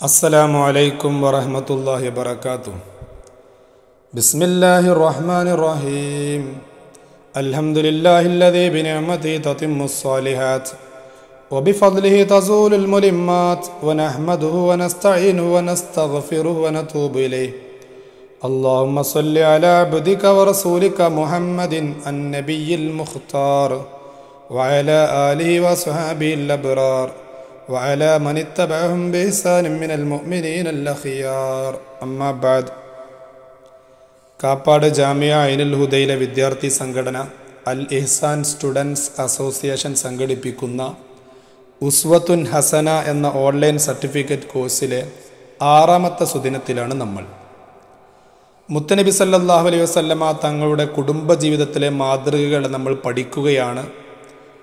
السلام عليكم ورحمة الله وبركاته. بسم الله الرحمن الرحيم. الحمد لله الذي بنعمته تتم الصالحات وبفضله تزول الملمات ونحمده ونستعينه ونستغفره ونتوب إليه. اللهم صل على عبدك ورسولك محمد النبي المختار وعلى آله وصحبه الأبرار وعلى من اتبعهم بإحسان من المؤمنين الأخيار. أما بعد. കാപ്പാട് ജാമിയ ഐനുൽ ഹുദയിലെ വിദ്യാർത്ഥി സംഘടന അൽ ഇഹ്സാൻ students association സംഘടിപ്പിക്കുന്ന ഉസ്വത്തുൻ ഹസന എന്ന ഓൺലൈൻ സർട്ടിഫിക്കറ്റ് കോഴ്സിലെ 6ാമത്തെ സുദിനത്തിലാണ് നമ്മൾ. മുത്തനബി സല്ലല്ലാഹു അലൈഹി വസല്ലമ തങ്ങളുടെ കുടുംബജീവിതത്തിലെ മാതൃകകൾ നമ്മൾ പഠിക്കുകയാണ്.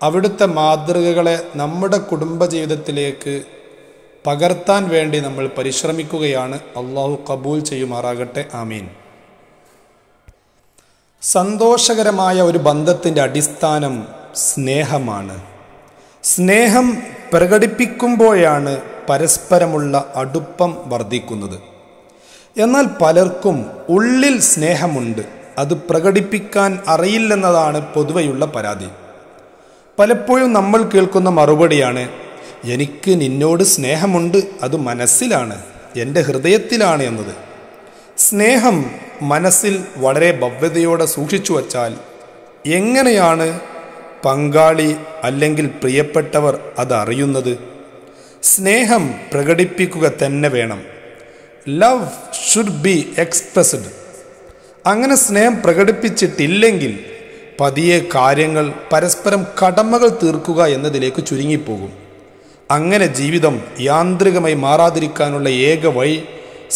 അവിടുത്തെ മാതൃകകളെ നമ്മുടെ കുടുംബജീവിതത്തിലേക്ക് പകർത്താൻ വേണ്ടി നമ്മൾ പരിശ്രമിക്കുകയാണ്. അള്ളാഹു കബൂൽ ചെയ്യുമാറാകട്ടെ. ആമീൻ. സന്തോഷകരമായ ഒരു ബന്ധത്തിൻ്റെ അടിസ്ഥാനം സ്നേഹമാണ്. സ്നേഹം പ്രകടിപ്പിക്കുമ്പോഴാണ് പരസ്പരമുള്ള അടുപ്പം വർദ്ധിക്കുന്നത്. എന്നാൽ പലർക്കും ഉള്ളിൽ സ്നേഹമുണ്ട്, അത് പ്രകടിപ്പിക്കാൻ അറിയില്ലെന്നതാണ് പൊതുവെയുള്ള പരാതി. പലപ്പോഴും നമ്മൾ കേൾക്കുന്ന മറുപടിയാണ്, എനിക്ക് നിന്നോട് സ്നേഹമുണ്ട്, അത് മനസ്സിലാണ്, എൻ്റെ ഹൃദയത്തിലാണ് എന്നത്. സ്നേഹം മനസ്സിൽ വളരെ ഭവ്യതയോടെ സൂക്ഷിച്ചു വച്ചാൽ എങ്ങനെയാണ് പങ്കാളി അല്ലെങ്കിൽ പ്രിയപ്പെട്ടവർ അതറിയുന്നത്? സ്നേഹം പ്രകടിപ്പിക്കുക തന്നെ വേണം. Love should be expressed. അങ്ങനെ സ്നേഹം പ്രകടിപ്പിച്ചിട്ടില്ലെങ്കിൽ പതിയെ കാര്യങ്ങൾ പരസ്പരം കടമകൾ തീർക്കുക എന്നതിലേക്ക് ചുരുങ്ങിപ്പോകും. അങ്ങനെ ജീവിതം യാന്ത്രികമായി മാറാതിരിക്കാനുള്ള ഏക വഴി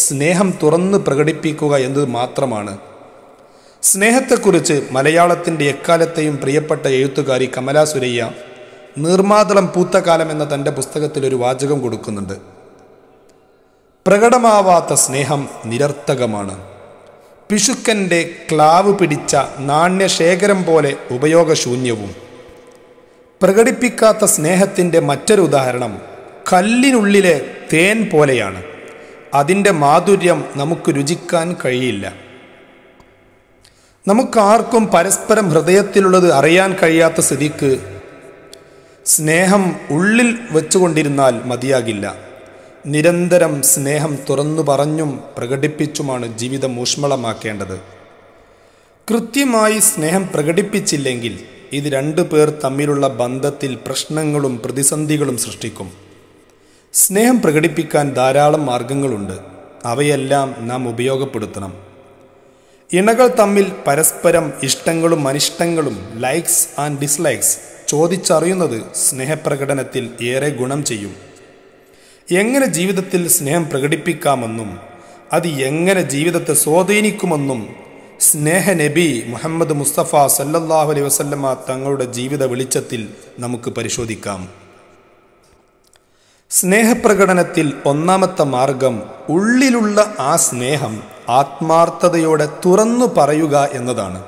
സ്നേഹം തുറന്ന് പ്രകടിപ്പിക്കുക എന്നത് മാത്രമാണ്. സ്നേഹത്തെക്കുറിച്ച് മലയാളത്തിൻ്റെ എക്കാലത്തെയും പ്രിയപ്പെട്ട എഴുത്തുകാരി കമലാ സുരയ്യ നീർമാതളം പൂത്തകാലം എന്ന തൻ്റെ പുസ്തകത്തിൽ ഒരു വാചകം കൊടുക്കുന്നുണ്ട്. പ്രകടമാവാത്ത സ്നേഹം നിരർത്ഥകമാണ്. പിശുക്കൻ്റെ ക്ലാവ് പിടിച്ച നാണ്യശേഖരം പോലെ ഉപയോഗശൂന്യവും. പ്രകടിപ്പിക്കാത്ത സ്നേഹത്തിൻ്റെ മറ്റൊരു ഉദാഹരണം കല്ലിനുള്ളിലെ തേൻ പോലെയാണ്. അതിൻ്റെ മാധുര്യം നമുക്ക് രുചിക്കാൻ കഴിയില്ല. നമുക്കാർക്കും പരസ്പരം ഹൃദയത്തിലുള്ളത് അറിയാൻ കഴിയാത്ത സ്ഥിതിക്ക് സ്നേഹം ഉള്ളിൽ വെച്ചുകൊണ്ടിരുന്നാൽ മതിയാകില്ല. നിരന്തരം സ്നേഹം തുറന്നു പറഞ്ഞും പ്രകടിപ്പിച്ചുമാണ് ജീവിതം ഊഷ്മളമാക്കേണ്ടത്. കൃത്യമായി സ്നേഹം പ്രകടിപ്പിച്ചില്ലെങ്കിൽ ഇത് രണ്ടു പേർ തമ്മിലുള്ള ബന്ധത്തിൽ പ്രശ്നങ്ങളും പ്രതിസന്ധികളും സൃഷ്ടിക്കും. സ്നേഹം പ്രകടിപ്പിക്കാൻ ധാരാളം മാർഗങ്ങളുണ്ട്. അവയെല്ലാം നാം ഉപയോഗപ്പെടുത്തണം. ഇണകൾ തമ്മിൽ പരസ്പരം ഇഷ്ടങ്ങളും അനിഷ്ടങ്ങളും ലൈക്സ് ആൻഡ് ഡിസ്ലൈക്സ് ചോദിച്ചറിയുന്നത് സ്നേഹപ്രകടനത്തിൽ ഏറെ ഗുണം ചെയ്യും. എങ്ങനെ ജീവിതത്തിൽ സ്നേഹം പ്രകടിപ്പിക്കാമെന്നും അത് എങ്ങനെ ജീവിതത്തെ സ്വാധീനിക്കുമെന്നും സ്നേഹ നബി മുഹമ്മദ് മുസ്തഫ സല്ലല്ലാഹു അലൈഹി വസല്ലമ തങ്ങളുടെ ജീവിത വെളിച്ചത്തിൽ നമുക്ക് പരിശോധിക്കാം. സ്നേഹപ്രകടനത്തിൽ 1ാമത്തെ മാർഗം ഉള്ളിലുള്ള ആ സ്നേഹം ആത്മാർത്ഥതയോടെ തുറന്നു പറയുക എന്നതാണ്.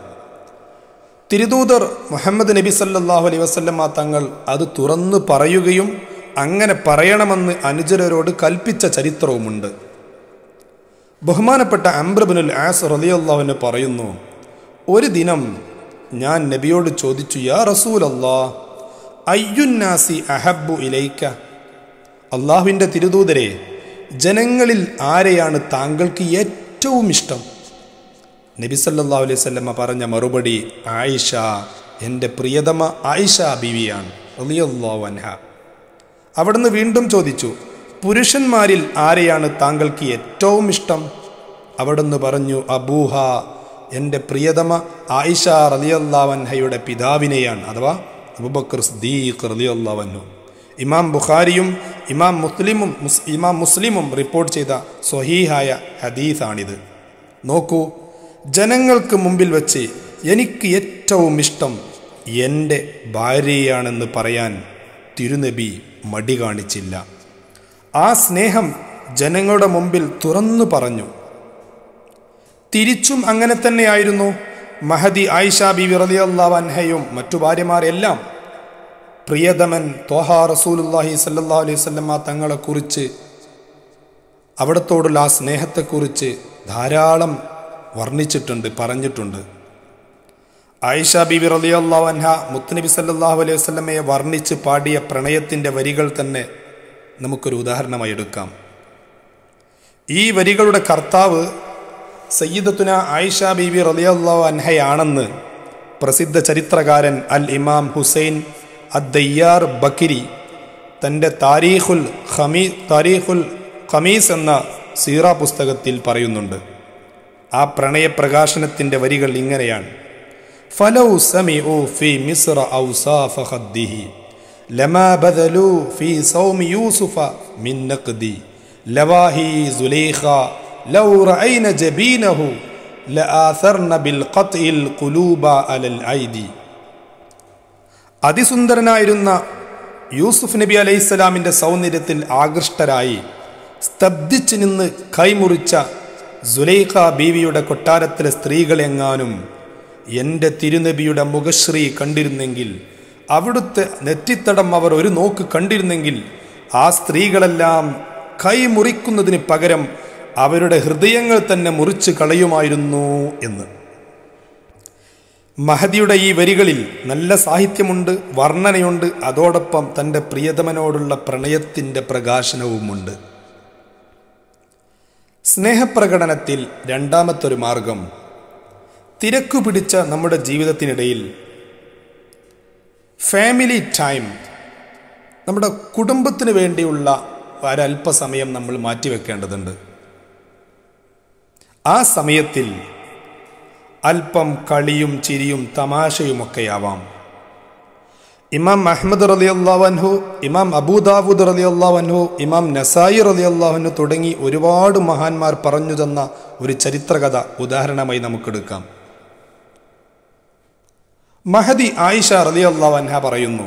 തിരുദൂതർ മുഹമ്മദ് നബി സല്ലല്ലാഹു അലൈഹി വസല്ലമ തങ്ങൾ അത് തുറന്നു പറയുകയും അങ്ങനെ പറയണമെന്ന് അനുചരരോട് കൽപ്പിച്ച ചരിത്രവുമുണ്ട്. ബഹുമാനപ്പെട്ട അംർ ഇബ്നുൽ ആസ് റളിയല്ലാഹു അൻഹു പറയുന്നു, ഒരു ദിനം ഞാൻ നബിയോട് ചോദിച്ചു, യാ റസൂലല്ലാഹ്, അയ്യുന്നാസി അഹബ്ബു ഇലൈക? അള്ളാഹുവിൻ്റെ തിരുദൂതരെ, ജനങ്ങളിൽ ആരെയാണ് താങ്കൾക്ക് ഏറ്റവും ഇഷ്ടം? നബി സല്ലല്ലാഹു അലൈഹി വസല്ലമ പറഞ്ഞ മറുപടി, ആയിഷ, എൻ്റെ പ്രിയതമ ആയിഷ ബീവിയാണ് റളിയല്ലാഹു അൻഹ. അവിടുന്ന് വീണ്ടും ചോദിച്ചു, പുരുഷന്മാരിൽ ആരെയാണ് താങ്കൾക്ക് ഏറ്റവും ഇഷ്ടം? അവിടുന്ന് പറഞ്ഞു, അബൂഹ, എൻ്റെ പ്രിയതമ ആയിഷ റളിയല്ലാഹു അൻഹയുടെ പിതാവിനെയാണ്, അഥവാ അബൂബക്കർ സിദ്ദീഖ് റളിയല്ലാഹു അൻഹു. ഇമാം ബുഖാരിയും ഇമാം മുസ്ലിമും റിപ്പോർട്ട് ചെയ്ത സ്വഹീഹായ ഹദീസാണിത്. നോക്കൂ, ജനങ്ങൾക്ക് മുമ്പിൽ വെച്ച് എനിക്ക് ഏറ്റവും ഇഷ്ടം എൻ്റെ ഭാര്യയാണെന്ന് പറയാൻ തിരുനബി മടി കാണിച്ചില്ല. ആ സ്നേഹം ജനങ്ങളുടെ മുമ്പിൽ തുറന്നു പറഞ്ഞു. തിരിച്ചും അങ്ങനെ തന്നെയായിരുന്നു. മഹദി ആയിഷ ബീവി റളിയല്ലാഹു അൻഹയും മറ്റു ഭാര്യമാരെല്ലാം പ്രിയതമൻ ത്വഹ റസൂലുള്ളാഹി സ്വല്ലല്ലാഹു അലൈഹി വസല്ലമ തങ്ങളെക്കുറിച്ച് അവിടത്തോടുള്ള ആ സ്നേഹത്തെക്കുറിച്ച് ധാരാളം വർണ്ണിച്ചിട്ടുണ്ട്, പറഞ്ഞിട്ടുണ്ട്. ആയിഷ ബീവി റളിയല്ലാഹു അൻഹ മുത്തുനബി സല്ലല്ലാഹു അലൈഹി വസല്ലമയെ വർണ്ണിച്ച് പാടിയ പ്രണയത്തിൻ്റെ വരികൾ തന്നെ നമുക്കൊരു ഉദാഹരണമായി എടുക്കാം. ഈ വരികളുടെ കർത്താവ് സയ്യിദത്തുന ആയിഷ ബീവി റളിയല്ലാഹു അൻഹയാണെന്ന് പ്രസിദ്ധ ചരിത്രകാരൻ അൽ ഇമാം ഹുസൈൻ അദ്ദയ്യാർ ബക്കിരി തൻ്റെ താരീഖുൽ ഖമീസ് എന്ന സീറ പുസ്തകത്തിൽ പറയുന്നുണ്ട്. ആ പ്രണയപ്രകാശനത്തിൻ്റെ വരികൾ ഇങ്ങനെയാണ്: ഫലൗ സമിഉ ഫി മിസ്ര ഔസാഫ ഖദ്ദിഹി ലമാ ബദലു ഫി സൗമി യൂസുഫ മിൻ നഖ്ദി ലവാഹി സുലൈഖ ലൗ റഅയ്ന ജബീനഹു ലആഥർന ബിൽ ഖത്ഇൽ ഖുലൂബ അലൽ ഐദി. അതിസുന്ദരനായിരുന്ന യൂസുഫ് നബി അലൈഹിസ്സലാമിൻ്റെ സൗന്ദര്യത്തിൽ ആകൃഷ്ടരായി സ്തബ്ധിച്ചു നിന്ന് കൈമുറിച്ച സുലൈഖ ബീവിയുടെ കൊട്ടാരത്തിലെ സ്ത്രീകളെങ്ങാനും എൻ്റെ തിരുനബിയുടെ മുഖശ്രീ കണ്ടിരുന്നെങ്കിൽ, അവിടുത്തെ നെറ്റിത്തടം അവർ ഒരു നോക്ക് കണ്ടിരുന്നെങ്കിൽ, ആ സ്ത്രീകളെല്ലാം കൈമുറിക്കുന്നതിന് പകരം അവരുടെ ഹൃദയങ്ങൾ തന്നെ മുറിച്ച് കളയുമായിരുന്നു എന്ന്. മഹദിയുടെ ഈ വരികളിൽ നല്ല സാഹിത്യമുണ്ട്, വർണ്ണനയുണ്ട്, അതോടൊപ്പം തൻ്റെ പ്രിയതമനോടുള്ള പ്രണയത്തിൻ്റെ പ്രകാശനവുമുണ്ട്. സ്നേഹപ്രകടനത്തിൽ രണ്ടാമത്തൊരു മാർഗം, തിരക്കു പിടിച്ച നമ്മുടെ ജീവിതത്തിനിടയിൽ ഫാമിലി ടൈം, നമ്മുടെ കുടുംബത്തിന് വേണ്ടിയുള്ള ഒരല്പസമയം നമ്മൾ മാറ്റിവെക്കേണ്ടതുണ്ട്. ആ സമയത്തിൽ അല്പം കളിയും ചിരിയും തമാശയുമൊക്കെയാവാം. ഇമാം അഹ്മദ് റളിയല്ലാഹു അൻഹു, ഇമാം അബൂദാവൂദ് റളിയല്ലാഹു അൻഹു, ഇമാം നസായി റളിയല്ലാഹു അൻഹു തുടങ്ങി ഒരുപാട് മഹാന്മാർ പറഞ്ഞു തന്ന ഒരു ചരിത്രകഥ ഉദാഹരണമായി നമുക്കെടുക്കാം. മഹദി ആയിഷ റളിയല്ലാഹു അൻഹ പറയുന്നു,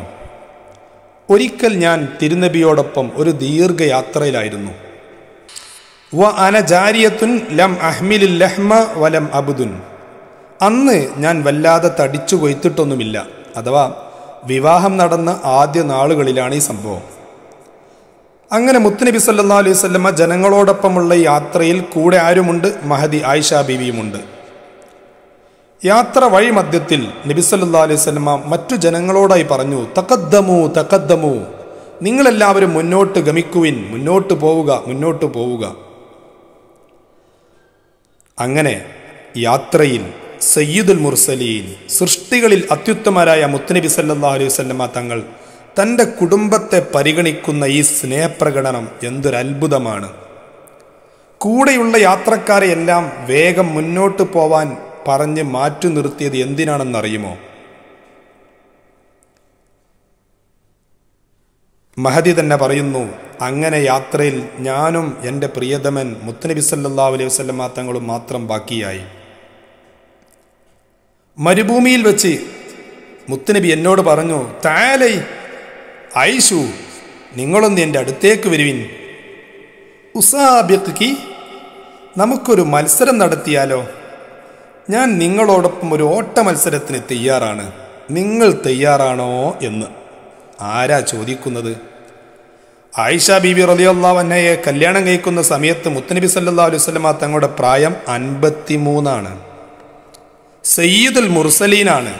ഒരിക്കൽ ഞാൻ തിരുനബിയോടൊപ്പം ഒരു ദീർഘയാത്രയിലായിരുന്നു. വ അന ജാരിയത്തുൻ ലം അഹ്മിലിൽ ലഹ്മ വലം അബ്ദുൻ. അന്ന് ഞാൻ വല്ലാതെ തടിച്ചു കൊയ്ത്തിട്ടൊന്നുമില്ല. അഥവാ വിവാഹം നടന്ന ആദ്യ നാളുകളിലാണ് ഈ സംഭവം. അങ്ങനെ മുത്തുനബി സല്ലല്ലാഹു അലൈഹി വസല്ലമ ജനങ്ങളോടൊപ്പമുള്ള യാത്രയിൽ കൂടെ ആരുമുണ്ട്? മഹദി ആയിഷ ബീവിയുമുണ്ട്. യാത്ര വഴി മധ്യത്തിൽ നബി സല്ലല്ലാഹു അലൈഹി വസല്ലമ മറ്റു ജനങ്ങളോടായി പറഞ്ഞു, തഖദ്ദമു തഖദ്ദമു, നിങ്ങളെല്ലാവരും മുന്നോട്ട് ഗമിക്കുവിൻ, മുന്നോട്ട് പോവുക. അങ്ങനെ യാത്രയിൽ സയ്യിദുൽ മുർസലീൻ, സൃഷ്ടികളിൽ അത്യുത്തമരായ മുത്തുനബി സല്ലല്ലാഹു അലൈഹി വസല്ലമ തങ്ങൾ തൻ്റെ കുടുംബത്തെ പരിഗണിക്കുന്ന ഈ സ്നേഹപ്രകടനം എന്തൊരത്ഭുതമാണ്. കൂടെയുള്ള യാത്രക്കാരെയെല്ലാം വേഗം മുന്നോട്ട് പോവാൻ പറഞ്ഞ് മാറ്റി നിർത്തിയത് എന്തിനാണെന്നറിയുമോ? മഹദി തന്നെ പറയുന്നു, അങ്ങനെ യാത്രയിൽ ഞാനും എൻ്റെ പ്രിയതമൻ മുത്തുനബി സല്ലല്ലാഹു അലൈഹി വസല്ലമ തങ്ങളും മാത്രം ബാക്കിയായി. മരുഭൂമിയിൽ വെച്ച് മുത്തുനബി എന്നോട് പറഞ്ഞു, തആലൈ ഐഷു, നിങ്ങളൊന്ന് എൻ്റെ അടുത്തേക്ക് വരുവിൻ. ഉസാബിഖ്കി, നമുക്കൊരു മത്സരം നടത്തിയാലോ? ഞാൻ നിങ്ങളോടൊപ്പം ഒരു ഓട്ട മത്സരത്തിന് തയ്യാറാണ്, നിങ്ങൾ തയ്യാറാണോ എന്ന്. ആരാ ചോദിക്കുന്നത്? ആയിഷ ബീബി റളിയല്ലാഹു അൻഹയെ കല്യാണം കഴിക്കുന്ന സമയത്ത് മുത്തുനബി സല്ലല്ലാഹു അലൈഹി വസല്ലമ തങ്ങളുടെ പ്രായം 53 സയ്യിദുൽ മുർസലീനാണ്,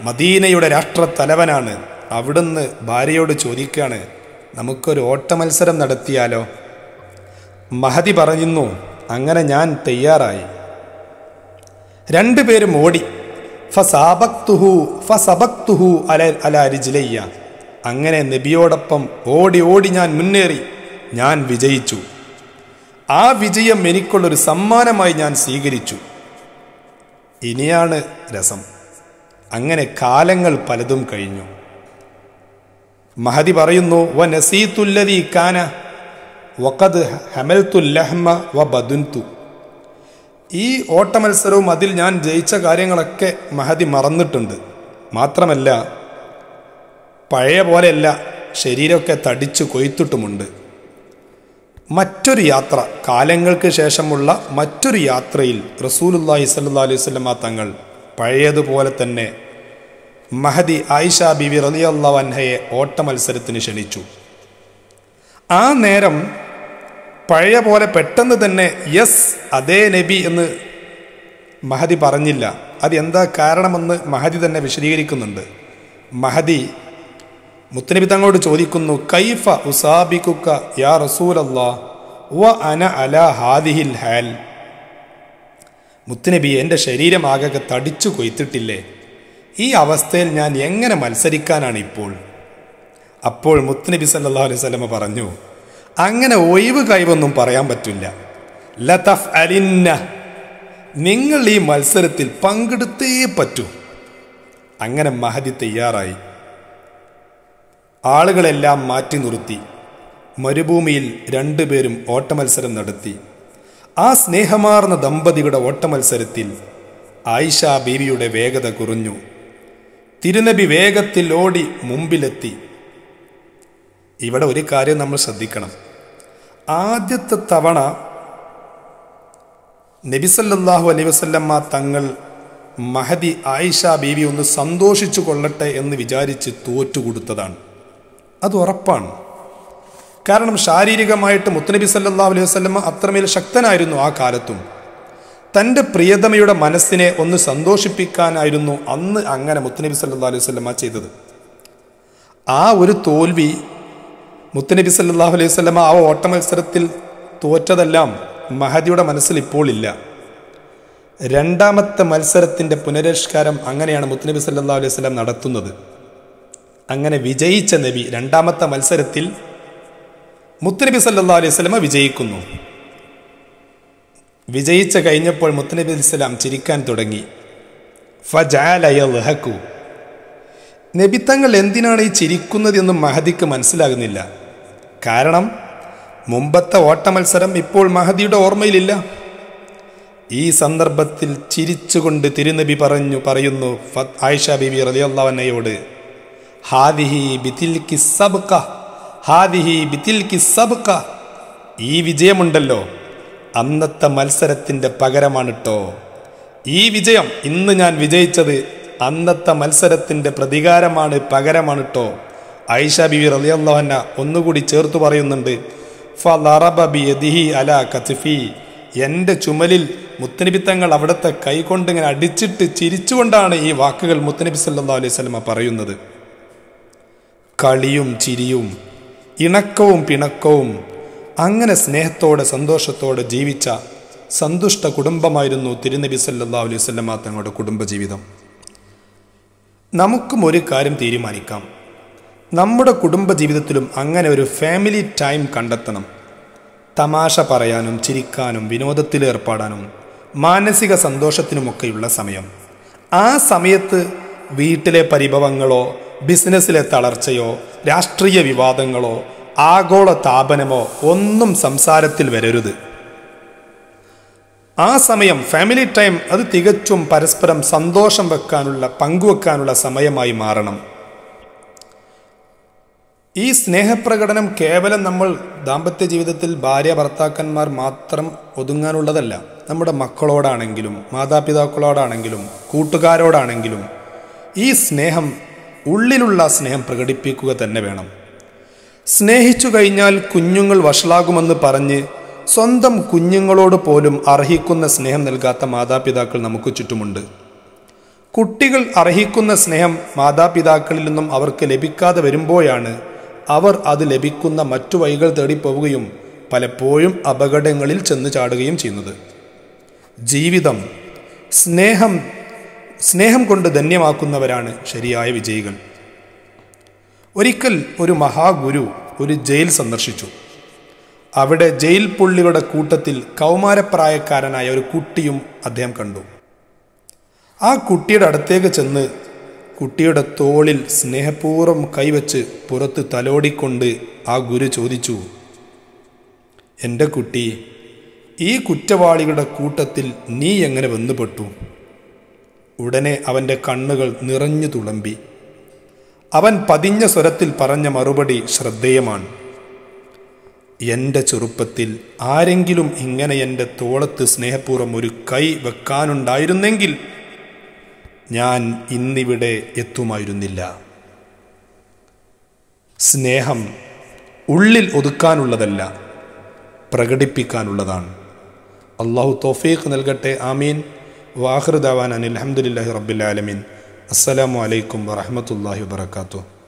മദീനയുടെ രാഷ്ട്രത്തലവനാണ്. അവിടുന്ന് ഭാര്യയോട് ചോദിക്കുകയാണ്, നമുക്കൊരു ഓട്ട മത്സരം നടത്തിയാലോ? മഹദി പറയുന്നു, അങ്ങനെ ഞാൻ തയ്യാറായി. രണ്ടുപേരും ഓടി. ഫസബക്തുഹു അലാ റിജ്ലയ്യ. അങ്ങനെ നബിയോടൊപ്പം ഓടി ഞാൻ മുന്നേറി, ഞാൻ വിജയിച്ചു. ആ വിജയം എനിക്കുള്ളൊരു സമ്മാനമായി ഞാൻ സ്വീകരിച്ചു. ഇനിയാണ് രസം. അങ്ങനെ കാലങ്ങൾ പലതും കഴിഞ്ഞു. മഹദി പറയുന്നു, വനസീതുല്ലദീ കാന വഖദ് ഹമൽതുൽ ലഹ്മ വബദുൻതു. ഈ ഓട്ടമത്സരവും അതിൽ ഞാൻ ജയിച്ച കാര്യങ്ങളൊക്കെ മഹദി മറന്നിട്ടുണ്ട്. മാത്രമല്ല, പഴയ പോലെയല്ല, ശരീരമൊക്കെ തടിച്ചു കൊയ്ത്തിട്ടുമുണ്ട്. മറ്റൊരു യാത്ര, കാലങ്ങൾക്ക് ശേഷമുള്ള മറ്റൊരു യാത്രയിൽ റസൂലുള്ളാഹി സ്വല്ലല്ലാഹു അലൈഹി വസല്ലമ തങ്ങൾ പഴയതുപോലെ തന്നെ മഹദി ആയിഷ ബീവി റളിയല്ലാഹു അൻഹയെ ഓട്ട മത്സരത്തിന് ക്ഷണിച്ചു. ആ നേരം പഴയ പോലെ പെട്ടെന്ന് തന്നെ യെസ് അതേ നബി എന്ന് മഹദി പറഞ്ഞില്ല. അത് എന്താ കാരണമെന്ന് മഹദി തന്നെ വിശദീകരിക്കുന്നുണ്ട്. മഹദി മുത്തനബി തങ്ങളോട് ചോദിക്കുന്നു, കൈഫ ഉസാബികുക യാ റസൂലല്ലാഹ് വ അന അലാ ഹാദിഹിൽ ഹാൽ. മുത്തനബി, എൻ്റെ ശരീരമാകെ തടിച്ചു കൊയ്ത്തിട്ടില്ലേ, ഈ അവസ്ഥയിൽ ഞാൻ എങ്ങനെ മത്സരിക്കാനാണ് ഇപ്പോൾ? അപ്പോൾ മുത്തനബി സല്ലല്ലാഹു അലൈഹി വസല്ലം പറഞ്ഞു, അങ്ങനെ ഒഴിവ് കൈവൊന്നും പറയാൻ പറ്റില്ല. ലതഫ് അലിന്ന, നിങ്ങൾ ഈ മത്സരത്തിൽ പങ്കെടുത്തേ പറ്റൂ. അങ്ങനെ മഹദി തയ്യാറായി. ആളുകളെല്ലാം മാറ്റി നിർത്തി. മരുഭൂമിയിൽ രണ്ടുപേരും ഓട്ടമത്സരം നടത്തി. ആ സ്നേഹമാർന്ന ദമ്പതികളുടെ ഓട്ടമത്സരത്തിൽ ആയിഷ ബീവിയുടെ വേഗത കുറഞ്ഞു. തിരുനബി വേഗത്തിൽ ഓടി മുമ്പിലെത്തി. ഇവിടെ ഒരു കാര്യം നമ്മൾ ശ്രദ്ധിക്കണം. ആദ്യത്തെ തവണ നബി സല്ലല്ലാഹു അലൈഹി വസല്ലമ തങ്ങൾ മഹദി ആയിഷ ബീവി ഒന്ന് സന്തോഷിച്ചു കൊള്ളട്ടെ എന്ന് വിചാരിച്ച് തോറ്റുകൊടുത്തതാണ്. അത് ഉറപ്പാണ്. കാരണം ശാരീരികമായിട്ട് മുത്തനബി സല്ലല്ലാഹു അലൈഹി വസല്ലമ അത്രമേൽ ശക്തനായിരുന്നു. ആ കാലത്തും തൻ്റെ പ്രിയതമയുടെ മനസ്സിനെ ഒന്ന് സന്തോഷിപ്പിക്കാനായിരുന്നു അന്ന് അങ്ങനെ മുത്തനബി സല്ലല്ലാഹു അലൈഹി വസല്ലമ ചെയ്തത്. ആ ഒരു തോൽവി മുത്തനബി സല്ലല്ലാഹു അലൈഹി വസല്ലമ ആ ഓട്ടമത്സരത്തിൽ തോറ്റതെല്ലാം മഹദിയുടെ മനസ്സിൽ ഇപ്പോൾ ഇല്ല. രണ്ടാമത്തെ മത്സരത്തിൻ്റെ പുനരഷ്കാരം അങ്ങനെയാണ് മുത്തനബി സല്ലല്ലാഹു അലൈഹി വസല്ലം നടത്തുന്നത്. അങ്ങനെ വിജയിച്ച നബി രണ്ടാമത്തെ മത്സരത്തിൽ മുത്തനബി സല്ലല്ലാഹു അലൈഹി വസല്ലമ വിജയിക്കുന്നു. വിജയിച്ച കഴിഞ്ഞപ്പോൾ മുത്തനബി അലൈഹി സ്വലാം ചിരിക്കാൻ തുടങ്ങി. ഫജഅല യദ്ഹകു. നബി തങ്ങൾ എന്തിനാണ് ഈ ചിരിക്കുന്നത് എന്ന് മഹദിക്ക് മനസ്സിലാകുന്നില്ല. കാരണം മുമ്പത്തെ ഓട്ടമത്സരം ഇപ്പോൾ മഹദിയുടെ ഓർമ്മയിലില്ല. ഈ സന്ദർഭത്തിൽ ചിരിച്ചുകൊണ്ട് തിരുനബി പറയുന്നു ആയിഷ ബീബി റളിയല്ലാഹു അൻഹയോട്, ഹാദിഹി ബിതിൽകി സബ്ഖ, ഹാദിഹി ബിതിൽകി സബ്ഖ. ഈ വിജയമുണ്ടല്ലോ അന്നത്തെ മത്സരത്തിൻ്റെ പകരമാണ് ട്ടോ. ഈ വിജയം, ഇന്ന് ഞാൻ വിജയിച്ചത് അന്നത്തെ മത്സരത്തിൻ്റെ പ്രതികാരമാണ്, പകരമാണ് ട്ടോ. ആയിഷ ബീവി റളിയല്ലാഹു അൻഹ ഒന്നുകൂടി ചേർത്ത് പറയുന്നുണ്ട്, ഫളറബ ബിയദിഹി അലാ കത്ഫി. എൻ്റെ ചുമലിൽ മുത്തനബി തങ്ങൾ അവിടുത്തെ കൈകൊണ്ട് ഇങ്ങനെ അടിച്ചിട്ട് ചിരിച്ചുകൊണ്ടാണ് ഈ വാക്കുകൾ മുത്തനബി സല്ലല്ലാഹു അലൈഹി വസല്ലമ പറയുന്നത്. കളിയും ചിരിയും ഇണക്കവും പിണക്കവും അങ്ങനെ സ്നേഹത്തോടെ സന്തോഷത്തോടെ ജീവിച്ച സന്തുഷ്ട കുടുംബമായിരുന്നു തിരുനബി സല്ലല്ലാഹു അലൈഹി വസല്ലമ തങ്ങളുടെ കുടുംബജീവിതം. നമുക്കും ഒരു കാര്യം തീരുമാനിക്കാം. നമ്മുടെ കുടുംബജീവിതത്തിലും അങ്ങനെ ഒരു ഫാമിലി ടൈം കണ്ടെത്തണം. തമാശ പറയാനും ചിരിക്കാനും വിനോദത്തിൽ ഏർപ്പെടാനും മാനസിക സന്തോഷത്തിനുമൊക്കെയുള്ള സമയം. ആ സമയത്ത് വീട്ടിലെ പരിഭവങ്ങളോ ബിസിനസ്സിലെ തളർച്ചയോ രാഷ്ട്രീയ വിവാദങ്ങളോ ആഗോള താപനമോ ഒന്നും സംസാരത്തിൽ വരരുത്. ആ സമയം ഫാമിലി ടൈം അത് തികച്ചും പരസ്പരം സന്തോഷം പങ്കുവെക്കാനുള്ള സമയമായി മാറണം. ഈ സ്നേഹപ്രകടനം കേവലം നമ്മൾ ദാമ്പത്യ ജീവിതത്തിൽ ഭാര്യ ഭർത്താക്കന്മാർ മാത്രം ഒതുങ്ങാനുള്ളതല്ല. നമ്മുടെ മക്കളോടാണെങ്കിലും മാതാപിതാക്കളോടാണെങ്കിലും കൂട്ടുകാരോടാണെങ്കിലും ഈ സ്നേഹം, ഉള്ളിലുള്ള സ്നേഹം പ്രകടിപ്പിക്കുക തന്നെ വേണം. സ്നേഹിച്ചു കഴിഞ്ഞാൽ കുഞ്ഞുങ്ങൾ വഷളാകുമെന്ന് പറഞ്ഞ് സ്വന്തം കുഞ്ഞുങ്ങളോട് പോലും അർഹിക്കുന്ന സ്നേഹം നൽകാത്ത മാതാപിതാക്കൾ നമുക്ക് ചുറ്റുമുണ്ട്. കുട്ടികൾ അർഹിക്കുന്ന സ്നേഹം മാതാപിതാക്കളിൽ നിന്നും അവർക്ക് ലഭിക്കാതെ വരുമ്പോഴാണ് അവർ അത് ലഭിക്കുന്ന മറ്റു വഴികൾ തേടിപ്പോവുകയും പലപ്പോഴും അപകടങ്ങളിൽ ചെന്ന് ചാടുകയും ചെയ്യുന്നത്. ജീവിതം സ്നേഹം കൊണ്ട് ധന്യമാക്കുന്നവരാണ് ശരിയായ വിജയികൾ. ഒരിക്കൽ ഒരു മഹാഗുരു ഒരു ജയിൽ സന്ദർശിച്ചു. അവിടെ ജയിൽ പുള്ളികളുടെ കൂട്ടത്തിൽ കൗമാരപ്രായക്കാരനായ ഒരു കുട്ടിയും അദ്ദേഹം കണ്ടു. ആ കുട്ടിയുടെ അടുത്തേക്ക് ചെന്ന് കുട്ടിയുടെ തോളിൽ സ്നേഹപൂർവ്വം കൈവച്ച് പുറത്ത് തലോടിക്കൊണ്ട് ആ ഗുരു ചോദിച്ചു, എൻ്റെ കുട്ടി, ഈ കുറ്റവാളികളുടെ കൂട്ടത്തിൽ നീ എങ്ങനെ വന്നുപെട്ടു? ഉടനെ അവൻ്റെ കണ്ണുകൾ നിറഞ്ഞു തുളുമ്പി. അവൻ പതിഞ്ഞ സ്വരത്തിൽ പറഞ്ഞ മറുപടി ശ്രദ്ധേയമാണ്. എൻ്റെ ചെറുപ്പത്തിൽ ആരെങ്കിലും ഇങ്ങനെ എൻ്റെ തോളത്ത് സ്നേഹപൂർവ്വം ഒരു കൈ വെക്കാനുണ്ടായിരുന്നെങ്കിൽ ഞാൻ ഇന്നിവിടെ എത്തുമായിരുന്നില്ല. സ്നേഹം ഉള്ളിൽ ഒതുക്കാനുള്ളതല്ല, പ്രകടിപ്പിക്കാനുള്ളതാണ്. അള്ളാഹു തൗഫീഖ് നൽകട്ടെ. ആമീൻ. വാഖിറു ദഅവാനാ അൽഹംദുലില്ലാഹി റബ്ബിൽ ആലമീൻ. അസ്സലാമു അലൈക്കും വറഹ്മത്തുള്ളാഹി വബറകാതുഹു.